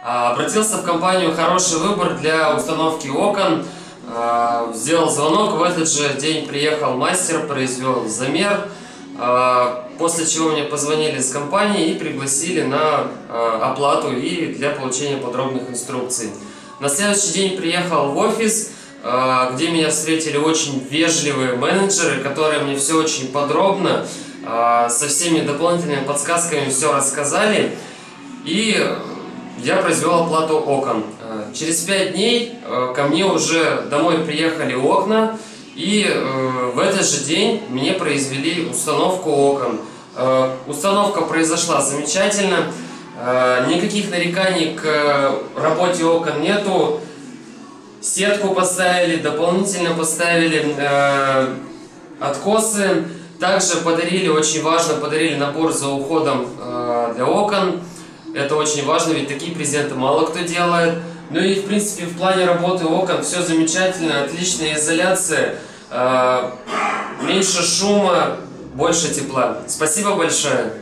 Обратился в компанию «Хороший выбор» для установки окон. Сделал звонок, в этот же день приехал мастер, произвел замер. После чего мне позвонили с компании и пригласили на оплату и для получения подробных инструкций. На следующий день приехал в офис, где меня встретили очень вежливые менеджеры, которые мне все очень подробно, со всеми дополнительными подсказками все рассказали. И я произвел оплату окон. Через 5 дней ко мне уже домой приехали окна, и в этот же день мне произвели установку окон. Установка произошла замечательно, никаких нареканий к работе окон нету. Сетку поставили, дополнительно поставили откосы. Также подарили, очень важно, подарили набор за уходом для окон. Это очень важно, ведь такие презенты мало кто делает. Ну и в принципе в плане работы окон все замечательно, отличная изоляция, меньше шума, больше тепла. Спасибо большое.